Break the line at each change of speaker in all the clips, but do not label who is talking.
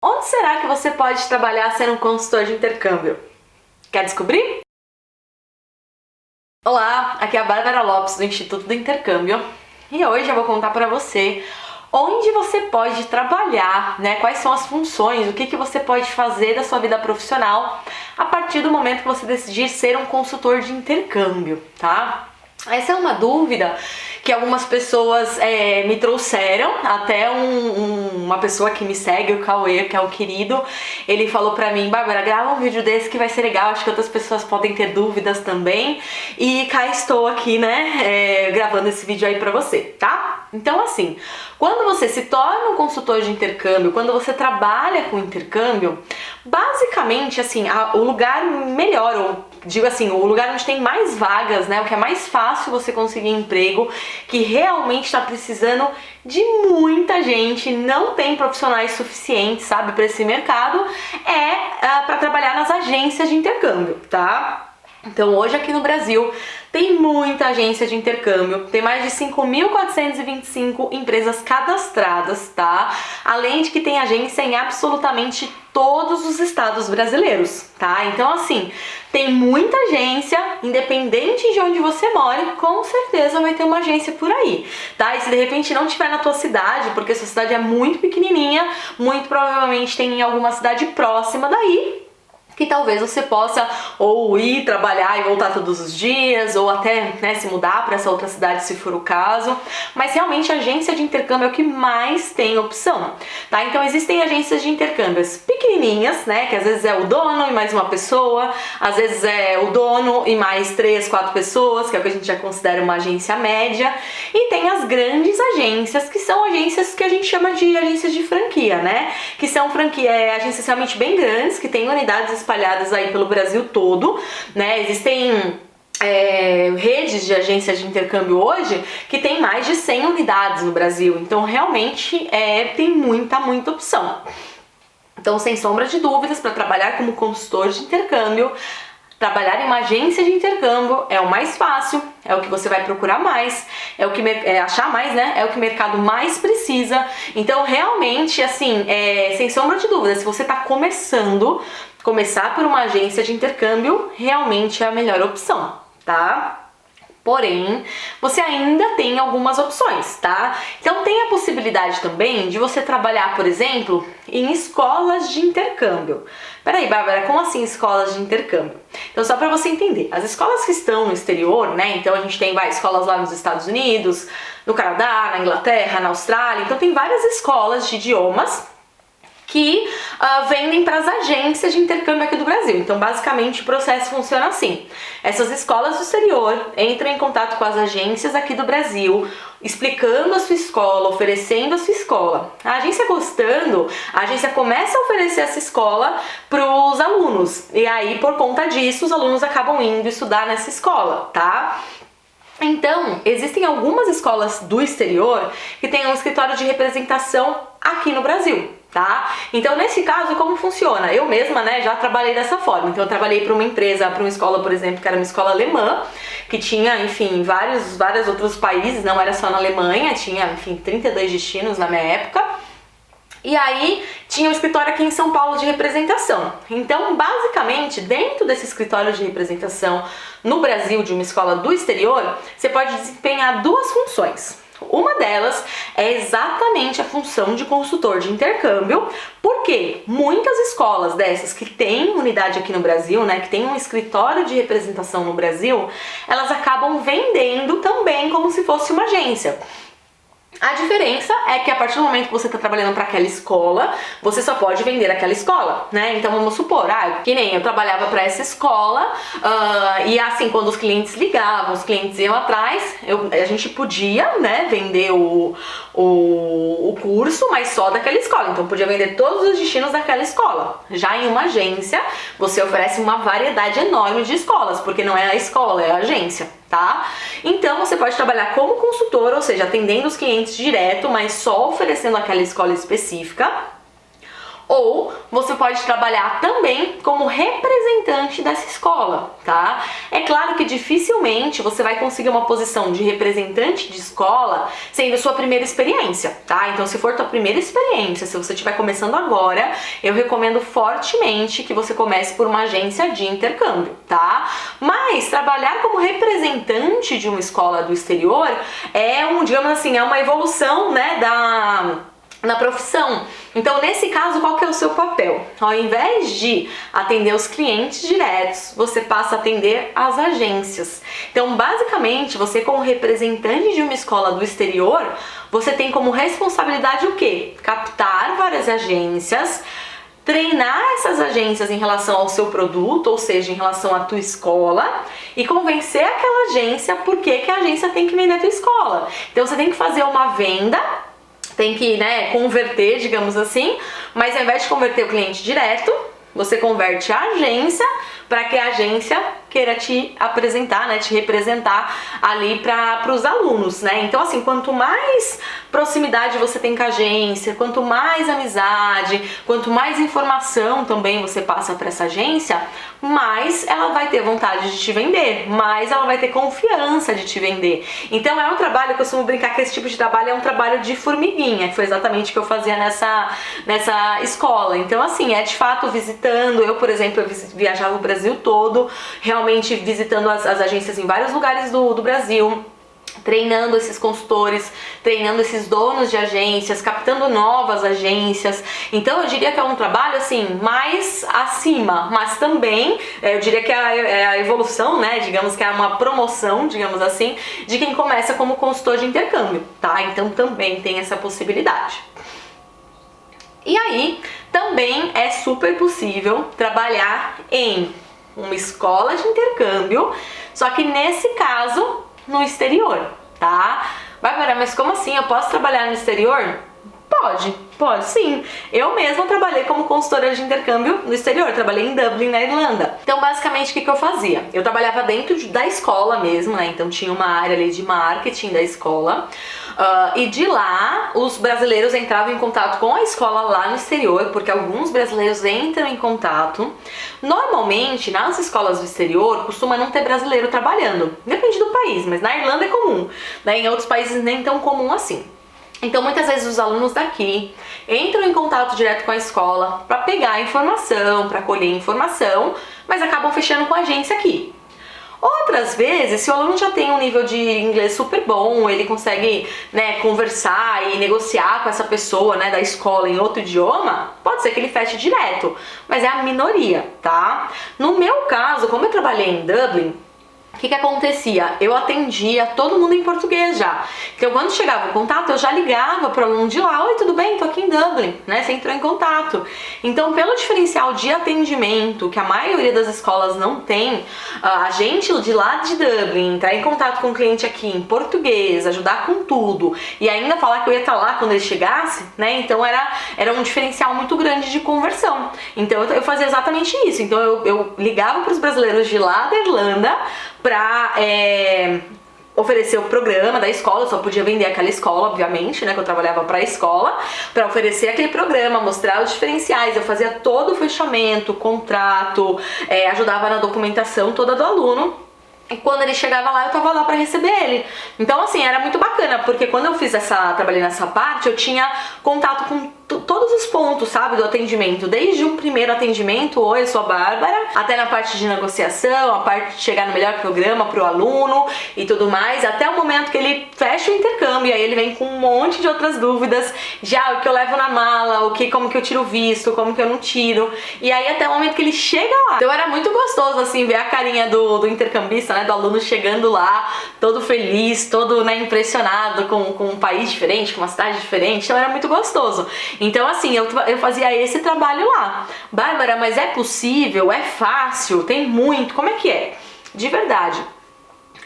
Onde será que você pode trabalhar sendo um consultor de intercâmbio? Quer descobrir? Olá, aqui é a Bárbara Lopes do Instituto do Intercâmbio e hoje eu vou contar para você onde você pode trabalhar, quais são as funções, o que você pode fazer da sua vida profissional a partir do momento que você decidir ser um consultor de intercâmbio, tá? Essa é uma dúvida que algumas pessoas me trouxeram, até uma pessoa que me segue, o Cauê, que é um querido, ele falou pra mim: Bárbara, grava um vídeo desse que vai ser legal, acho que outras pessoas podem ter dúvidas também, e cá estou aqui, gravando esse vídeo aí pra você, tá? Então assim, quando você se torna um consultor de intercâmbio, quando você trabalha com intercâmbio, basicamente assim, o lugar melhor, ou digo assim, o lugar onde tem mais vagas, o que é mais fácil você conseguir emprego, que realmente está precisando de muita gente, não tem profissionais suficientes, sabe, para esse mercado, para trabalhar nas agências de intercâmbio, tá? Então hoje aqui no Brasil tem muita agência de intercâmbio, tem mais de 5.425 empresas cadastradas, tá? Além de que tem agência em absolutamente todos os estados brasileiros, tá? Então assim, tem muita agência, independente de onde você mora, com certeza vai ter uma agência por aí, tá? E se de repente não tiver na tua cidade, porque sua cidade é muito pequenininha, muito provavelmente tem em alguma cidade próxima daí, que talvez você possa ou ir trabalhar e voltar todos os dias, ou até se mudar para essa outra cidade se for o caso, mas realmente a agência de intercâmbio é o que mais tem opção, tá? Então existem agências de intercâmbios pequenininhas, que às vezes é o dono e mais uma pessoa, às vezes é o dono e mais 3, 4 pessoas, que é o que a gente já considera uma agência média, e tem as grandes agências, que são agências que a gente chama de agências de franquia, que são agências realmente bem grandes, que têm unidades espalhadas aí pelo Brasil todo, existem redes de agências de intercâmbio hoje que tem mais de 100 unidades no Brasil, então realmente tem muita opção. Então, sem sombra de dúvidas, para trabalhar como consultor de intercâmbio, trabalhar em uma agência de intercâmbio é o mais fácil, é o que você vai procurar mais, é o que achar mais, é o que o mercado mais precisa. Então, realmente, assim, sem sombra de dúvida, se você está começar por uma agência de intercâmbio realmente é a melhor opção, tá? Porém, você ainda tem algumas opções, tá? Então tem a possibilidade também de você trabalhar, por exemplo, em escolas de intercâmbio. Peraí, Bárbara, como assim escolas de intercâmbio? Então só para você entender, as escolas que estão no exterior, então a gente tem escolas lá nos Estados Unidos, no Canadá, na Inglaterra, na Austrália, então tem várias escolas de idiomas que vendem para as agências de intercâmbio aqui do Brasil. Então, basicamente, o processo funciona assim. Essas escolas do exterior entram em contato com as agências aqui do Brasil, explicando a sua escola, oferecendo a sua escola. A agência gostando, a agência começa a oferecer essa escola para os alunos. E aí, por conta disso, os alunos acabam indo estudar nessa escola, tá? Então, existem algumas escolas do exterior que têm um escritório de representação aqui no Brasil, tá? Então, nesse caso, como funciona? Eu mesma, já trabalhei dessa forma. Então, eu trabalhei para uma empresa, para uma escola, por exemplo, que era uma escola alemã, que tinha, enfim, vários outros países, não era só na Alemanha, tinha, enfim, 32 destinos na minha época. E aí tinha um escritório aqui em São Paulo de representação. Então, basicamente, dentro desse escritório de representação no Brasil de uma escola do exterior, você pode desempenhar duas funções. Uma delas é exatamente a função de consultor de intercâmbio, porque muitas escolas dessas que têm unidade aqui no Brasil, que tem um escritório de representação no Brasil, elas acabam vendendo também como se fosse uma agência. A diferença é que a partir do momento que você está trabalhando para aquela escola, você só pode vender aquela escola, Então vamos supor, que nem eu trabalhava para essa escola, e assim, quando os clientes ligavam, os clientes iam atrás, a gente podia, vender o curso, mas só daquela escola. Então podia vender todos os destinos daquela escola. Já em uma agência, você oferece uma variedade enorme de escolas, porque não é a escola, é a agência, tá? Então você pode trabalhar como consultor, ou seja, atendendo os clientes direto, mas só oferecendo aquela escola específica. Ou você pode trabalhar também como representante dessa escola, tá? É claro que dificilmente você vai conseguir uma posição de representante de escola sendo sua primeira experiência, tá? Então, se for tua primeira experiência, se você estiver começando agora, eu recomendo fortemente que você comece por uma agência de intercâmbio, tá? Mas trabalhar como representante de uma escola do exterior é digamos assim, é uma evolução, né, na profissão. Então, nesse caso, qual que é o seu papel? Ao invés de atender os clientes diretos, você passa a atender as agências. Então, basicamente, você como representante de uma escola do exterior, você tem como responsabilidade o quê? Captar várias agências, treinar essas agências em relação ao seu produto, ou seja, em relação à tua escola, e convencer aquela agência por que a agência tem que vender a tua escola. Então, você tem que fazer uma venda, tem que, né, converter, digamos assim, mas ao invés de converter o cliente direto, você converte a agência para que a agência queira te apresentar, né, te representar ali para os alunos, né? Então, assim, quanto mais proximidade você tem com a agência, quanto mais amizade, quanto mais informação também você passa para essa agência, mais ela vai ter vontade de te vender, mais ela vai ter confiança de te vender. Então, é um trabalho, eu costumo brincar que esse tipo de trabalho é um trabalho de formiguinha, que foi exatamente o que eu fazia nessa escola. Então, assim, é de fato visitando, eu, por exemplo, eu viajava o Brasil todo, realmente visitando as agências em vários lugares do Brasil, treinando esses consultores, treinando esses donos de agências, captando novas agências. Então eu diria que é um trabalho assim mais acima, mas também eu diria que é a evolução, né? Digamos que é uma promoção, digamos assim, de quem começa como consultor de intercâmbio, tá? Então também tem essa possibilidade. E aí também é super possível trabalhar em uma escola de intercâmbio, só que nesse caso no exterior, tá? Bárbara, mas como assim? Eu posso trabalhar no exterior? Pode sim. Eu mesma trabalhei como consultora de intercâmbio no exterior, trabalhei em Dublin, na Irlanda. Então, basicamente, o que eu fazia? Eu trabalhava dentro da escola mesmo, né? Então, tinha uma área ali de marketing da escola. E de lá, os brasileiros entravam em contato com a escola lá no exterior, porque alguns brasileiros entram em contato. Normalmente, nas escolas do exterior, costuma não ter brasileiro trabalhando. Depende do país, mas na Irlanda é comum, né? Em outros países nem tão comum assim. Então, muitas vezes os alunos daqui entram em contato direto com a escola para pegar informação, para colher informação, mas acabam fechando com a agência aqui. Outras vezes, se o aluno já tem um nível de inglês super bom, ele consegue, né, conversar e negociar com essa pessoa, né, da escola em outro idioma, pode ser que ele feche direto, mas é a minoria, tá? No meu caso, como eu trabalhei em Dublin, o que acontecia? Eu atendia todo mundo em português já. Então, quando chegava o contato, eu já ligava para o aluno de lá: oi, tudo bem? Tô aqui em Dublin, né? Você entrou em contato. Então, pelo diferencial de atendimento que a maioria das escolas não tem, a gente de lá de Dublin entrar em contato com o cliente aqui em português, ajudar com tudo e ainda falar que eu ia estar lá quando ele chegasse, né? Então, era um diferencial muito grande de conversão. Então, eu fazia exatamente isso. Então, eu ligava para os brasileiros de lá da Irlanda para oferecer o programa da escola. Eu só podia vender aquela escola, obviamente, né, que eu trabalhava para a escola, para oferecer aquele programa, mostrar os diferenciais. Eu fazia todo o fechamento, contrato, ajudava na documentação toda do aluno. E quando ele chegava lá, eu tava lá para receber ele. Então, assim, era muito bacana, porque quando eu trabalhei nessa parte, eu tinha contato com todos os pontos, sabe, do atendimento, desde o primeiro atendimento: oi, eu sou a Bárbara, até na parte de negociação, a parte de chegar no melhor programa pro aluno e tudo mais, até o momento que ele fecha o intercâmbio. E aí ele vem com um monte de outras dúvidas, já o que eu levo na mala, como que eu tiro o visto, como que eu não tiro, e aí até o momento que ele chega lá. Então era muito gostoso, assim, ver a carinha do intercambista, né, do aluno chegando lá, todo feliz, todo, né, impressionado com um país diferente, com uma cidade diferente. Então era muito gostoso. Então, assim, eu fazia esse trabalho lá. Bárbara, mas é possível? É fácil? Tem muito? Como é que é? De verdade,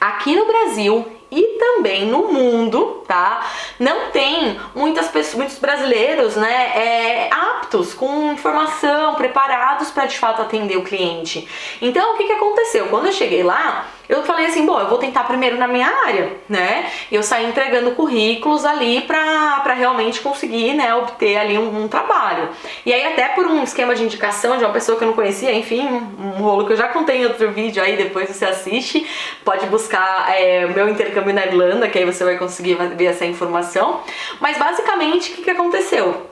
aqui no Brasil e também no mundo, tá? Não tem muitos brasileiros, né, aptos, com informação, preparados para de fato atender o cliente. Então, o que aconteceu? Quando eu cheguei lá, eu falei assim, bom, eu vou tentar primeiro na minha área, né? E eu saí entregando currículos ali pra realmente conseguir, né, obter ali um trabalho. E aí até por um esquema de indicação de uma pessoa que eu não conhecia, enfim, um rolo que eu já contei em outro vídeo aí, depois você assiste, pode buscar o meu intercâmbio na Irlanda, que aí você vai conseguir ver essa informação. Mas basicamente, o que aconteceu?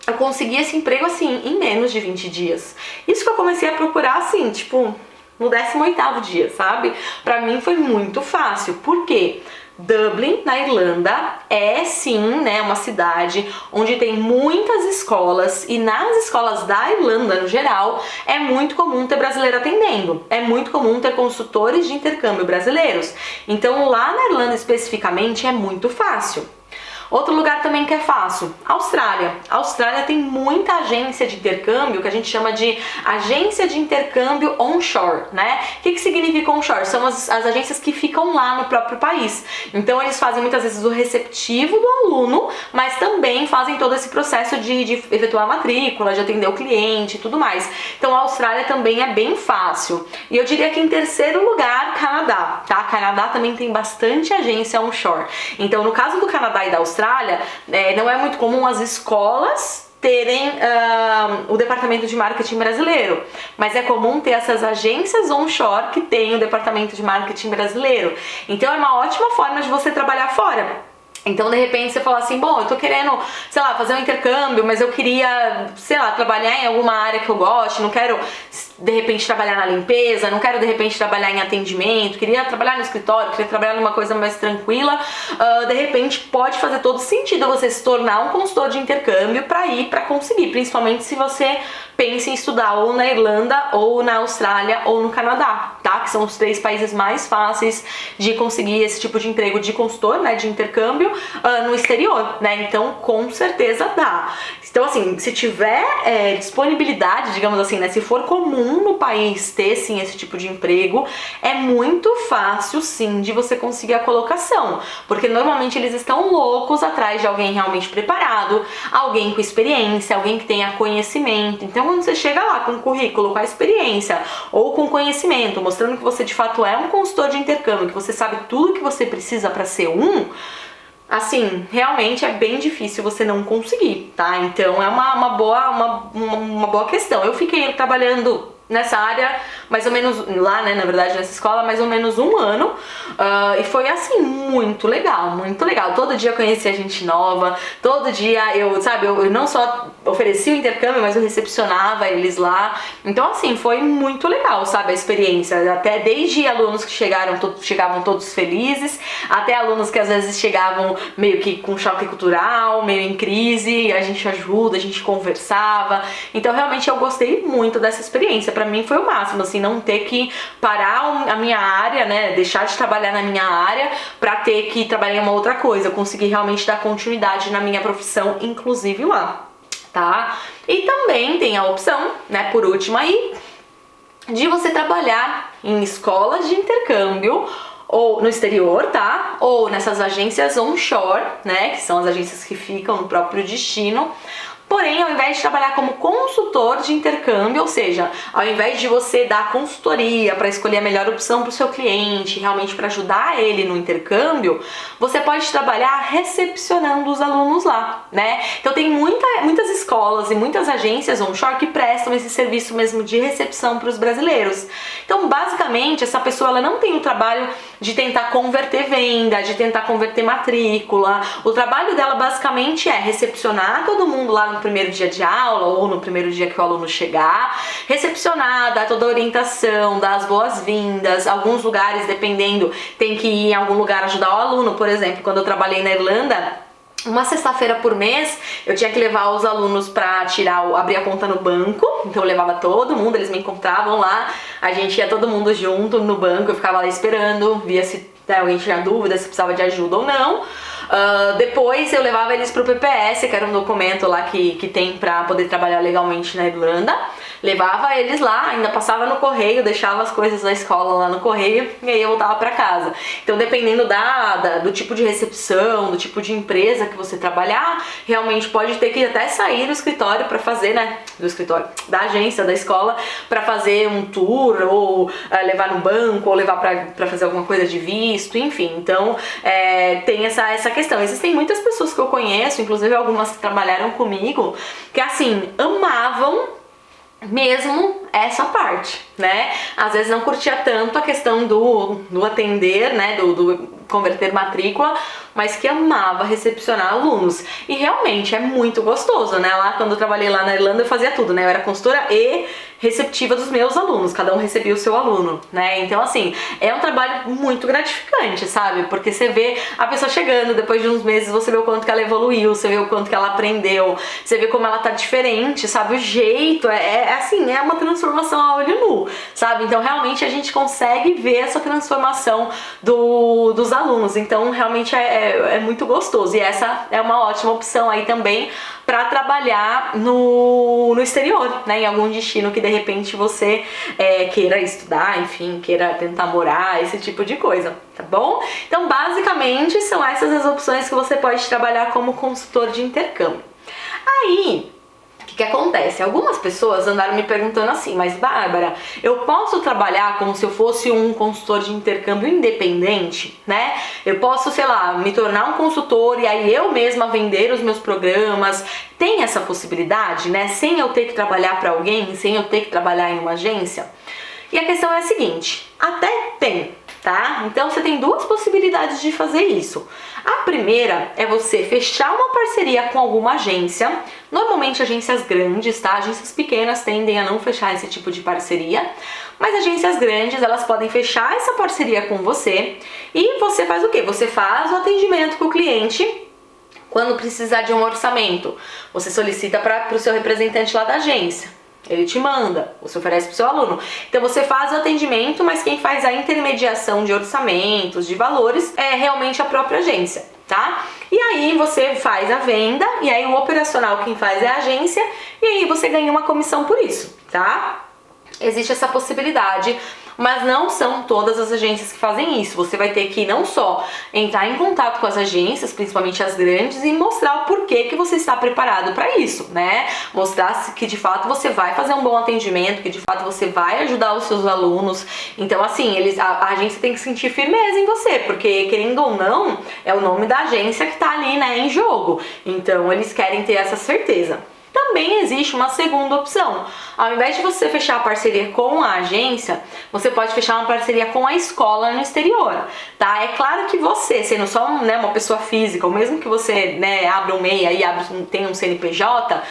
Eu consegui esse emprego assim, em menos de 20 dias. Isso que eu comecei a procurar assim, tipo, no 18º dia, sabe? Pra mim foi muito fácil. Por quê? Dublin, na Irlanda, é sim, né, uma cidade onde tem muitas escolas, e nas escolas da Irlanda, no geral, é muito comum ter brasileiro atendendo, é muito comum ter consultores de intercâmbio brasileiros. Então lá na Irlanda especificamente é muito fácil. Outro lugar também que é fácil, Austrália. A Austrália tem muita agência de intercâmbio, que a gente chama de agência de intercâmbio onshore, né? O que significa onshore? São as agências que ficam lá no próprio país. Então eles fazem muitas vezes o receptivo do aluno, mas também fazem todo esse processo de efetuar a matrícula, de atender o cliente e tudo mais. Então a Austrália também é bem fácil. E eu diria que em terceiro lugar, Canadá, tá? Canadá também tem bastante agência onshore. Então no caso do Canadá e da Austrália, não é muito comum as escolas terem o departamento de marketing brasileiro, mas é comum ter essas agências onshore que têm o departamento de marketing brasileiro. Então é uma ótima forma de você trabalhar fora. Então, de repente, você fala assim, bom, eu tô querendo, sei lá, fazer um intercâmbio, mas eu queria, sei lá, trabalhar em alguma área que eu goste, não quero, de repente, trabalhar na limpeza, não quero, de repente, trabalhar em atendimento, queria trabalhar no escritório, queria trabalhar numa coisa mais tranquila, de repente, pode fazer todo sentido você se tornar um consultor de intercâmbio para conseguir, principalmente se você pensa em estudar ou na Irlanda, ou na Austrália, ou no Canadá, tá? Que são os 3 países mais fáceis de conseguir esse tipo de emprego de consultor, né, de intercâmbio, no exterior, né? Então, com certeza dá. Então, assim, se tiver disponibilidade, digamos assim, né, se for comum no país ter, sim, esse tipo de emprego, é muito fácil, sim, de você conseguir a colocação, porque normalmente eles estão loucos atrás de alguém realmente preparado, alguém com experiência, alguém que tenha conhecimento. Então, quando você chega lá com um currículo, com a experiência ou com conhecimento, mostrando que você de fato é um consultor de intercâmbio, que você sabe tudo que você precisa para ser assim, realmente é bem difícil você não conseguir, tá? Então é uma boa questão. Eu fiquei trabalhando nessa área, mais ou menos, lá, né, na verdade, nessa escola, mais ou menos 1 ano, e foi, assim, muito legal, muito legal. Todo dia eu conhecia gente nova, todo dia eu não só oferecia o intercâmbio, mas eu recepcionava eles lá. Então, assim, foi muito legal, sabe, a experiência. Até desde alunos que chegavam todos felizes, até alunos que às vezes chegavam meio que com choque cultural, meio em crise, a gente ajuda, a gente conversava. Então, realmente, eu gostei muito dessa experiência. Pra mim foi o máximo, assim, não ter que parar a minha área, né, deixar de trabalhar na minha área pra ter que trabalhar em uma outra coisa. Eu consegui realmente dar continuidade na minha profissão, inclusive lá, tá? E também tem a opção, né, por último aí, de você trabalhar em escolas de intercâmbio ou no exterior, tá? Ou nessas agências onshore, né, que são as agências que ficam no próprio destino. Porém, ao invés de trabalhar como consultor de intercâmbio, ou seja, ao invés de você dar consultoria para escolher a melhor opção para o seu cliente, realmente para ajudar ele no intercâmbio, você pode trabalhar recepcionando os alunos lá, né? Então tem muitas escolas e muitas agências onshore que prestam esse serviço mesmo de recepção para os brasileiros. Então, basicamente, essa pessoa ela não tem o trabalho de tentar converter venda, de tentar converter matrícula. O trabalho dela basicamente é recepcionar todo mundo lá no primeiro dia de aula ou no primeiro dia que o aluno chegar, recepcionar, dar toda a orientação, dar as boas-vindas. Alguns lugares, dependendo, tem que ir em algum lugar ajudar o aluno. Por exemplo, quando eu trabalhei na Irlanda, uma sexta-feira por mês eu tinha que levar os alunos pra abrir a conta no banco. Então eu levava todo mundo, eles me encontravam lá, a gente ia todo mundo junto no banco, eu ficava lá esperando, via se alguém tinha dúvida, se precisava de ajuda ou não. Depois eu levava eles pro PPS, que era um documento lá que tem pra poder trabalhar legalmente na Irlanda. Levava eles lá, ainda passava no correio, deixava as coisas da escola lá no correio e aí eu voltava pra casa. Então, dependendo do tipo de recepção, do tipo de empresa que você trabalhar, realmente pode ter que até sair do escritório pra fazer, né? Do escritório, da agência, da escola, pra fazer um tour, ou levar no banco, ou levar pra fazer alguma coisa de visto, enfim. Então, tem essa questão. Existem muitas pessoas que eu conheço, inclusive algumas que trabalharam comigo, que assim, amavam mesmo essa parte, né? Às vezes não curtia tanto a questão do atender, né? Do converter matrícula, mas que amava recepcionar alunos. E realmente é muito gostoso, né? Lá, quando eu trabalhei lá na Irlanda, eu fazia tudo, né? Eu era consultora e receptiva dos meus alunos, cada um recebia o seu aluno, né? Então, assim, é um trabalho muito gratificante, sabe? Porque você vê a pessoa chegando, depois de uns meses você vê o quanto que ela evoluiu, você vê o quanto que ela aprendeu, você vê como ela tá diferente, sabe? O jeito, assim, é uma transformação a olho nu, sabe? Então, realmente, a gente consegue ver essa transformação dos alunos. Então, realmente, é muito gostoso. E essa é uma ótima opção aí também para trabalhar no exterior, né? Em algum destino que de repente você queira estudar, enfim, queira tentar morar, esse tipo de coisa, tá bom? Então, basicamente, são essas as opções que você pode trabalhar como consultor de intercâmbio. Aí, o que acontece? Algumas pessoas andaram me perguntando assim, mas Bárbara, eu posso trabalhar como se eu fosse um consultor de intercâmbio independente, né? Eu posso, sei lá, me tornar um consultor e aí eu mesma vender os meus programas. Tem essa possibilidade, né? Sem eu ter que trabalhar para alguém, sem eu ter que trabalhar em uma agência? E a questão é a seguinte, até tem, tá? Então você tem duas possibilidades de fazer isso. A primeira é você fechar uma parceria com alguma agência, normalmente agências grandes, tá? Agências pequenas tendem a não fechar esse tipo de parceria, mas agências grandes, elas podem fechar essa parceria com você e você faz o quê? Você faz o atendimento com o cliente. Quando precisar de um orçamento, você solicita para o seu representante lá da agência. Ele te manda, você oferece para o seu aluno. Então você faz o atendimento, mas quem faz a intermediação de orçamentos, de valores, é realmente a própria agência, tá? E aí você faz a venda, e aí o operacional quem faz é a agência, e aí você ganha uma comissão por isso, tá? Existe essa possibilidade, mas não são todas as agências que fazem isso. Você vai ter que não só entrar em contato com as agências, principalmente as grandes, e mostrar o porquê que você está preparado para isso, né? Mostrar que de fato você vai fazer um bom atendimento, que de fato você vai ajudar os seus alunos. Então, assim, a agência tem que sentir firmeza em você, porque querendo ou não, é o nome da agência que tá ali, né, em jogo. Então, eles querem ter essa certeza. Também existe uma segunda opção. Ao invés de você fechar a parceria com a agência, você pode fechar uma parceria com a escola no exterior, tá? É claro que você, sendo só uma pessoa física, ou mesmo que você, né, abra um MEI e tenha um CNPJ,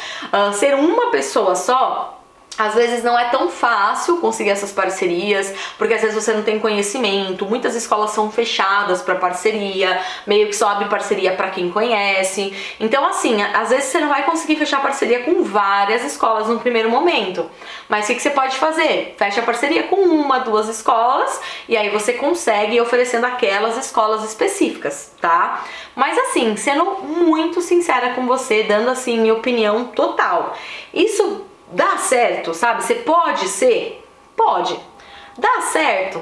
ser uma pessoa só, às vezes não é tão fácil conseguir essas parcerias, porque às vezes você não tem conhecimento, muitas escolas são fechadas para parceria, meio que só abre parceria para quem conhece. Então, assim, às vezes você não vai conseguir fechar parceria com várias escolas no primeiro momento. Mas o que você pode fazer? Fecha a parceria com uma, duas escolas, e aí você consegue ir oferecendo aquelas escolas específicas, tá? Mas assim, sendo muito sincera com você, dando assim minha opinião total, isso dá certo, sabe? Você pode ser? Pode. Dá certo?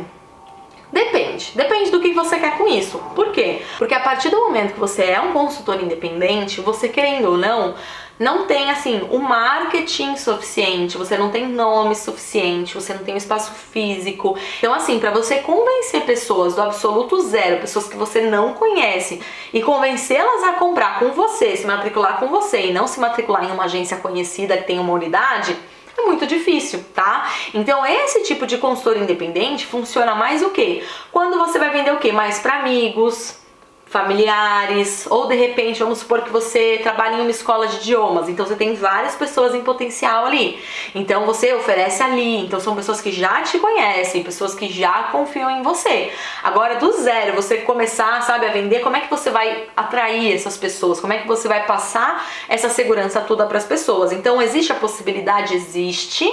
Depende do que você quer com isso. Por quê? Porque a partir do momento que você é um consultor independente, você querendo ou não tem assim o marketing suficiente, você não tem nome suficiente, você não tem um espaço físico. Então, assim, para você convencer pessoas do absoluto zero, pessoas que você não conhece, e convencê-las a comprar com você, se matricular com você e não se matricular em uma agência conhecida que tem uma unidade, é muito difícil, tá? Então esse tipo de consultor independente funciona mais o quê? Quando você vai vender o quê? Mais para amigos, familiares, ou de repente, vamos supor que você trabalha em uma escola de idiomas, então você tem várias pessoas em potencial ali, então você oferece ali, então são pessoas que já te conhecem, pessoas que já confiam em você. Agora, do zero, você começar, sabe, a vender, como é que você vai atrair essas pessoas? Como é que você vai passar essa segurança toda para as pessoas? Então, existe a possibilidade? Existe,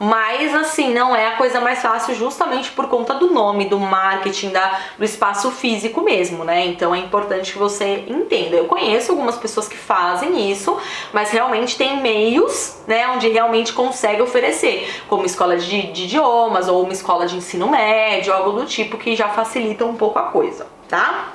mas assim, não é a coisa mais fácil justamente por conta do nome, do marketing, do espaço físico mesmo, né? Então é importante que você entenda. Eu conheço algumas pessoas que fazem isso, mas realmente tem meios, né, onde realmente consegue oferecer, como escola de idiomas ou uma escola de ensino médio, algo do tipo que já facilita um pouco a coisa, tá?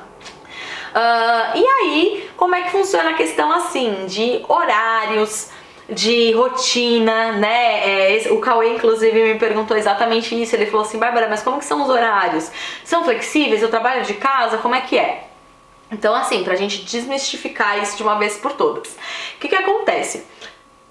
E aí, como é que funciona a questão assim de horários, de rotina, né? O Cauê, inclusive, me perguntou exatamente isso. Ele falou assim: Bárbara, mas como que são os horários? São flexíveis? Eu trabalho de casa? Como é que é? Então, assim, pra gente desmistificar isso de uma vez por todas. O que acontece?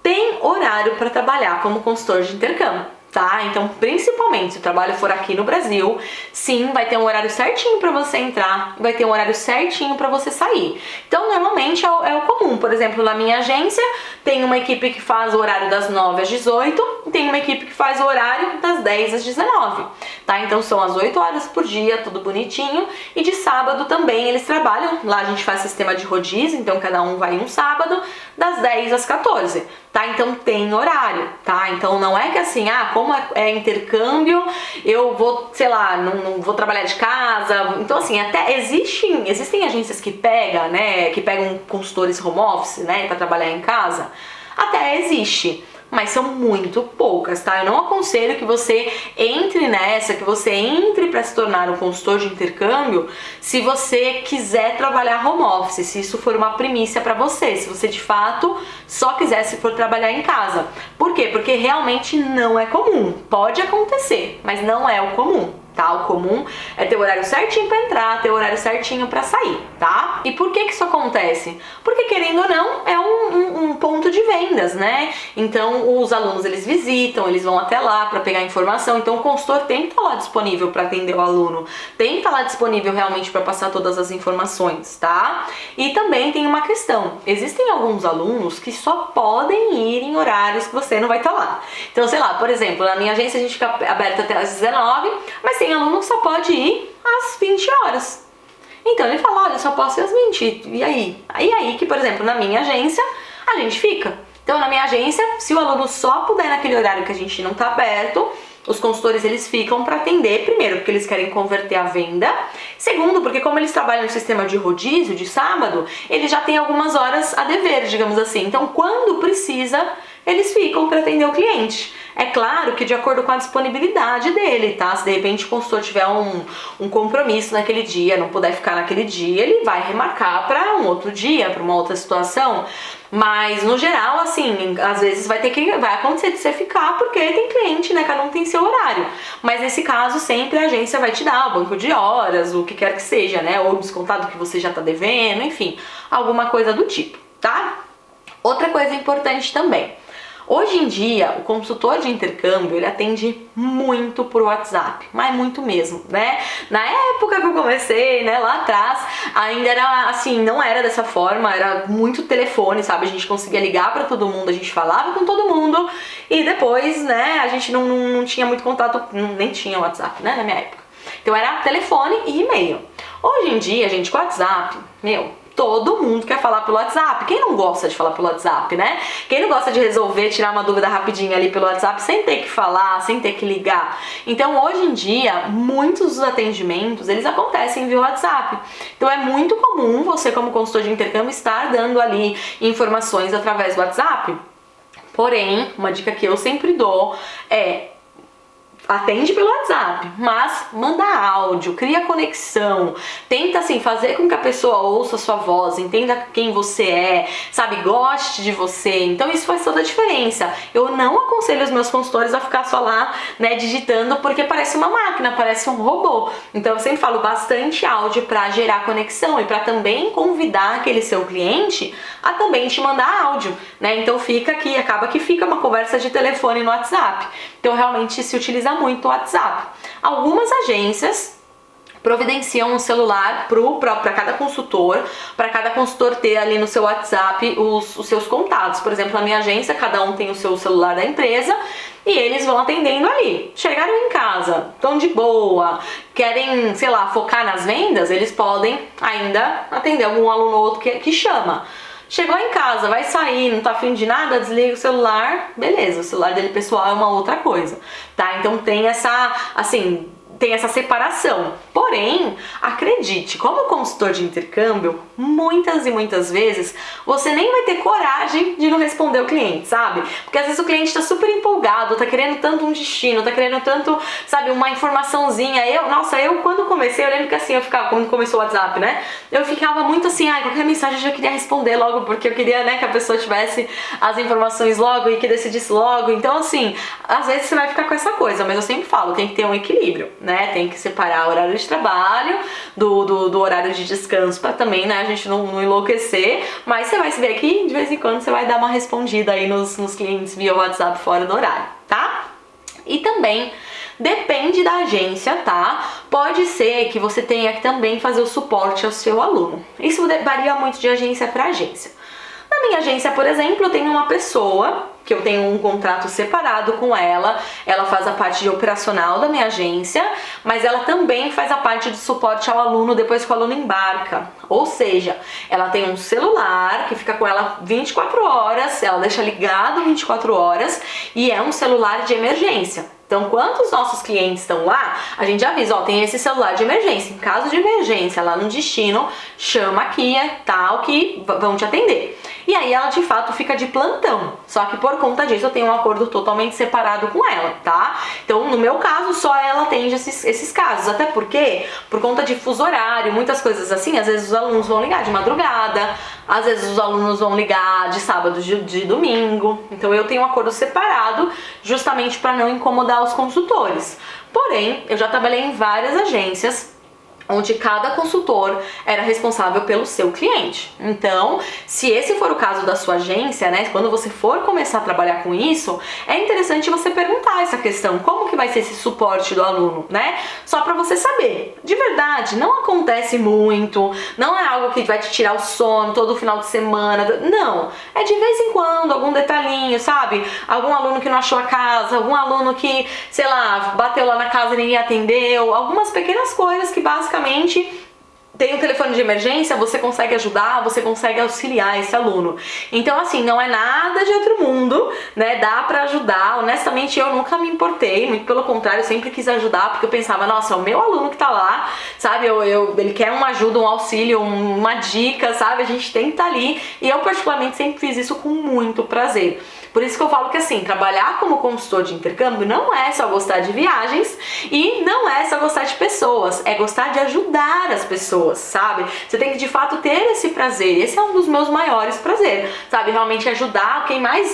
Tem horário para trabalhar como consultor de intercâmbio, tá? Então, principalmente se o trabalho for aqui no Brasil, sim, vai ter um horário certinho para você entrar, vai ter um horário certinho para você sair. Então, normalmente é o comum. Por exemplo, na minha agência, tem uma equipe que faz o horário das 9 às 18 e tem uma equipe que faz o horário das 10 às 19, tá? Então, são as 8 horas por dia, tudo bonitinho. E de sábado também eles trabalham. Lá a gente faz sistema de rodízio, então cada um vai um sábado, das 10 às 14. Tá? Então tem horário, tá? Então não é que assim, como é intercâmbio, eu vou, sei lá, não vou trabalhar de casa. Então assim, até existem agências que pegam, né, que pegam consultores home office, né, para trabalhar em casa. Até existe, mas são muito poucas, tá? Eu não aconselho que você entre nessa, que você entre para se tornar um consultor de intercâmbio se você quiser trabalhar home office, se isso for uma primícia para você, se você de fato só quiser se for trabalhar em casa. Por quê? Porque realmente não é comum. Pode acontecer, mas não é o comum. Tá? O comum é ter o horário certinho para entrar, ter o horário certinho para sair, tá? E por que isso acontece? Porque, querendo ou não, é um ponto de vendas, né? Então, os alunos, eles visitam, eles vão até lá para pegar informação. Então, o consultor tem que estar lá disponível para atender o aluno, tem que estar lá disponível realmente para passar todas as informações, tá? E também tem uma questão: existem alguns alunos que só podem ir em horários que você não vai estar lá. Então, sei lá, por exemplo, na minha agência a gente fica aberta até às 19, mas tem aluno que só pode ir às 20 horas. Então ele fala: olha, eu só posso ir às 20. E aí? Aí que, por exemplo, na minha agência, a gente fica. Então, na minha agência, se o aluno só puder naquele horário que a gente não tá aberto, os consultores, eles ficam para atender, primeiro, porque eles querem converter a venda. Segundo, porque como eles trabalham no sistema de rodízio, de sábado, eles já têm algumas horas a dever, digamos assim. Então, quando precisa, eles ficam para atender o cliente. É claro que de acordo com a disponibilidade dele, tá? Se de repente o consultor tiver um compromisso naquele dia, não puder ficar naquele dia, ele vai remarcar para um outro dia, para uma outra situação. Mas no geral, assim, às vezes vai acontecer de você ficar porque tem cliente, né? Cada um tem seu horário. Mas nesse caso, sempre a agência vai te dar o banco de horas, o que quer que seja, né? Ou descontado que você já tá devendo, enfim, alguma coisa do tipo, tá? Outra coisa importante também. Hoje em dia, o consultor de intercâmbio, ele atende muito por WhatsApp, mas muito mesmo, né? Na época que eu comecei, né, lá atrás, ainda era assim, não era dessa forma, era muito telefone, sabe? A gente conseguia ligar pra todo mundo, a gente falava com todo mundo e depois, né, a gente não tinha muito contato, nem tinha WhatsApp, né, na minha época. Então era telefone e e-mail. Hoje em dia, gente, com WhatsApp, todo mundo quer falar pelo WhatsApp. Quem não gosta de falar pelo WhatsApp, né? Quem não gosta de resolver, tirar uma dúvida rapidinho ali pelo WhatsApp, sem ter que falar, sem ter que ligar. Então, hoje em dia, muitos dos atendimentos, eles acontecem via WhatsApp. Então, é muito comum você, como consultor de intercâmbio, estar dando ali informações através do WhatsApp. Porém, uma dica que eu sempre dou é: atende pelo WhatsApp, mas manda áudio, cria conexão, tenta assim fazer com que a pessoa ouça a sua voz, entenda quem você é, sabe, goste de você. Então isso faz toda a diferença. Eu não aconselho os meus consultores a ficar só lá, né, digitando, porque parece uma máquina, parece um robô. Então eu sempre falo bastante áudio para gerar conexão e para também convidar aquele seu cliente a também te mandar áudio, né? Então acaba que fica uma conversa de telefone no WhatsApp. Então realmente se utiliza muito o WhatsApp. Algumas agências providenciam um celular para cada consultor ter ali no seu WhatsApp os seus contatos. Por exemplo, na minha agência, cada um tem o seu celular da empresa e eles vão atendendo ali. Chegaram em casa, estão de boa, querem, sei lá, focar nas vendas, eles podem ainda atender algum aluno ou outro que chama. Chegou em casa, vai sair, não tá afim de nada, desliga o celular, beleza, o celular dele pessoal é uma outra coisa, tá? Então tem essa, assim, tem essa separação. Porém, acredite, como consultor de intercâmbio, muitas e muitas vezes você nem vai ter coragem de não responder o cliente, sabe? Porque às vezes o cliente tá super empolgado, tá querendo tanto um destino, tá querendo tanto, sabe, uma informaçãozinha. Eu quando comecei, eu lembro que assim, eu ficava, quando começou o WhatsApp, né? Eu ficava muito assim, qualquer mensagem eu já queria responder logo, porque eu queria, né, que a pessoa tivesse as informações logo e que decidisse logo. Então, assim, às vezes você vai ficar com essa coisa, mas eu sempre falo, tem que ter um equilíbrio, né? Tem que separar o horário de trabalho do horário de descanso para também, né, a gente não enlouquecer, mas você vai se ver que de vez em quando você vai dar uma respondida aí nos clientes via WhatsApp fora do horário, tá? E também depende da agência, tá? Pode ser que você tenha que também fazer o suporte ao seu aluno. Isso varia muito de agência para agência. Na minha agência, por exemplo, eu tenho uma pessoa que eu tenho um contrato separado com ela faz a parte de operacional da minha agência, mas ela também faz a parte de suporte ao aluno depois que o aluno embarca. Ou seja, ela tem um celular que fica com ela 24 horas, ela deixa ligado 24 horas e é um celular de emergência. Então, quando os nossos clientes estão lá, a gente avisa, tem esse celular de emergência. Em caso de emergência lá no destino, chama aqui, tal, que vão te atender. E aí ela de fato fica de plantão. Só que por conta disso eu tenho um acordo totalmente separado com ela, tá? Então, no meu caso, só ela atende esses casos. Até porque, por conta de fuso horário, muitas coisas assim, às vezes os alunos vão ligar de madrugada, às vezes os alunos vão ligar de sábado, de domingo. Então eu tenho um acordo separado justamente para não incomodar os consultores. Porém, eu já trabalhei em várias agências onde cada consultor era responsável pelo seu cliente. Então, se esse for o caso da sua agência, né, quando você for começar a trabalhar com isso, é interessante você perguntar essa questão, como que vai ser esse suporte do aluno, né? Só para você saber. De verdade, não acontece muito, não é algo que vai te tirar o sono todo final de semana, não. É de vez em quando, algum detalhinho, sabe? Algum aluno que não achou a casa, algum aluno que, sei lá, bateu lá na casa e ninguém atendeu, algumas pequenas coisas que basicamente tem um telefone de emergência, você consegue ajudar, você consegue auxiliar esse aluno. Então, assim, não é nada de outro mundo, né? Dá pra ajudar. Honestamente, eu nunca me importei, muito pelo contrário, eu sempre quis ajudar, porque eu pensava, nossa, é o meu aluno que tá lá, sabe? Ele quer uma ajuda, um auxílio, uma dica, sabe? A gente tem que estar ali. E eu, particularmente, sempre fiz isso com muito prazer. Por isso que eu falo que, assim, trabalhar como consultor de intercâmbio não é só gostar de viagens e não é só gostar de pessoas, é gostar de ajudar as pessoas, sabe? Você tem que, de fato, ter esse prazer. Esse é um dos meus maiores prazeres, sabe? Realmente ajudar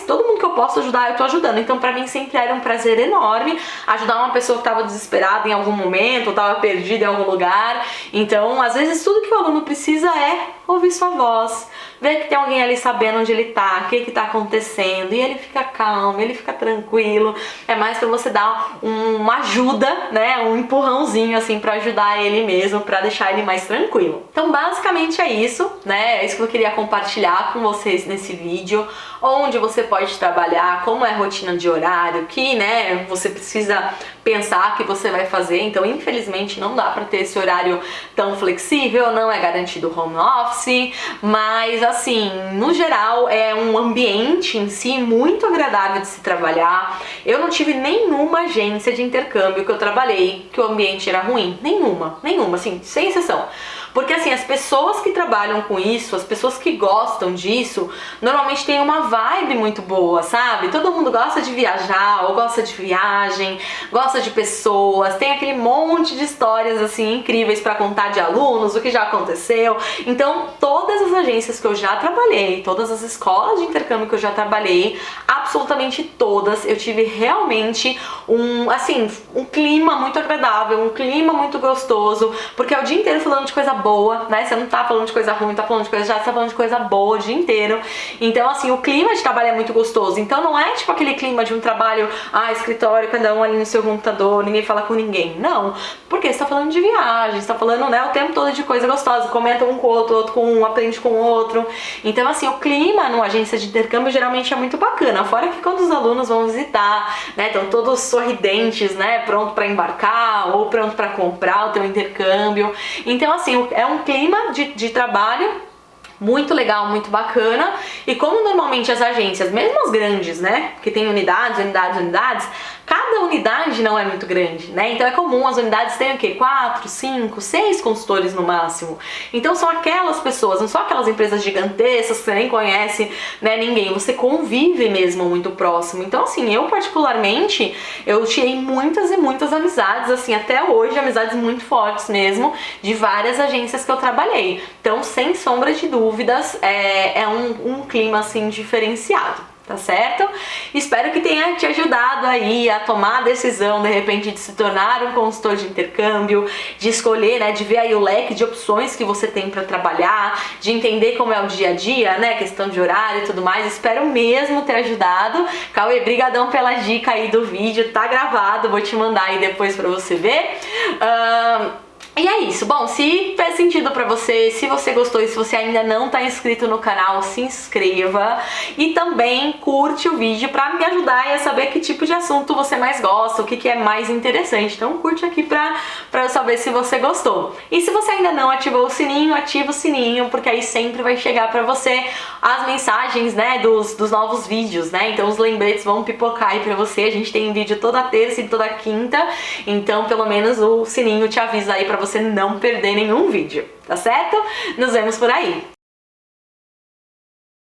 todo mundo que eu posso ajudar, eu tô ajudando. Então, pra mim, sempre era um prazer enorme ajudar uma pessoa que tava desesperada em algum momento, ou tava perdida em algum lugar. Então, às vezes, tudo que o aluno precisa é ouvir sua voz, ver que tem alguém ali sabendo onde ele tá, o que tá acontecendo, e ele fica calmo, ele fica tranquilo. É mais pra você dar uma ajuda, né, um empurrãozinho assim pra ajudar ele mesmo, pra deixar ele mais tranquilo. Então basicamente é isso, né, é isso que eu queria compartilhar com vocês nesse vídeo, onde você pode trabalhar, como é a rotina de horário, que, né, você precisa pensar que você vai fazer. Então infelizmente não dá pra ter esse horário tão flexível, não é garantido home office, mas assim, no geral é um ambiente em si muito agradável de se trabalhar. Eu não tive nenhuma agência de intercâmbio que eu trabalhei que o ambiente era ruim, nenhuma, assim, sem exceção. Porque assim, as pessoas que trabalham com isso, as pessoas que gostam disso, normalmente tem uma vibe muito boa, sabe? Todo mundo gosta de viajar, ou gosta de viagem, gosta de pessoas, tem aquele monte de histórias assim incríveis pra contar de alunos, o que já aconteceu. Então, todas as agências que eu já trabalhei, todas as escolas de intercâmbio que eu já trabalhei, absolutamente todas, eu tive realmente um clima muito agradável, um clima muito gostoso, porque é o dia inteiro falando de coisa boa, né? Você não tá falando de coisa ruim, tá falando de coisa já, você tá falando de coisa boa o dia inteiro. Então, assim, o clima de trabalho é muito gostoso. Então, não é tipo aquele clima de um trabalho, escritório, cada um ali no seu computador, ninguém fala com ninguém. Não, porque você tá falando de viagem, você tá falando, né, o tempo todo de coisa gostosa, comenta um com o outro com um, aprende com o outro. Então, assim, o clima numa agência de intercâmbio geralmente é muito bacana. Fora que quando os alunos vão visitar, né, estão todos sorridentes, né, pronto pra embarcar ou pronto pra comprar o teu intercâmbio. Então, assim, é um clima de trabalho Muito legal, muito bacana. E como normalmente as agências, mesmo as grandes, né, que tem unidades, cada unidade não é muito grande, né? Então é comum as unidades terem o quê? 4, 5, 6 consultores no máximo. Então são aquelas pessoas, não são aquelas empresas gigantescas que você nem conhece, né, ninguém. Você convive mesmo muito próximo. Então assim, eu particularmente, eu tirei muitas e muitas amizades, assim, até hoje, amizades muito fortes mesmo, de várias agências que eu trabalhei. Então, sem sombra de dúvidas, é um clima, assim, diferenciado. Tá certo? Espero que tenha te ajudado aí a tomar a decisão, de repente, de se tornar um consultor de intercâmbio, de escolher, né, de ver aí o leque de opções que você tem para trabalhar, de entender como é o dia a dia, né, questão de horário e tudo mais. Espero mesmo ter ajudado. Cauê, brigadão pela dica aí do vídeo, tá gravado, vou te mandar aí depois para você ver. E é isso. Bom, se fez sentido pra você, se você gostou e se você ainda não tá inscrito no canal, se inscreva e também curte o vídeo pra me ajudar a saber que tipo de assunto você mais gosta, o que é mais interessante. Então curte aqui pra eu saber se você gostou. E se você ainda não ativou o sininho, ativa o sininho, porque aí sempre vai chegar pra você as mensagens, né, dos novos vídeos, né? Então os lembretes vão pipocar aí pra você. A gente tem vídeo toda terça e toda quinta, então pelo menos o sininho te avisa aí pra você não perder nenhum vídeo, tá certo? Nos vemos por aí!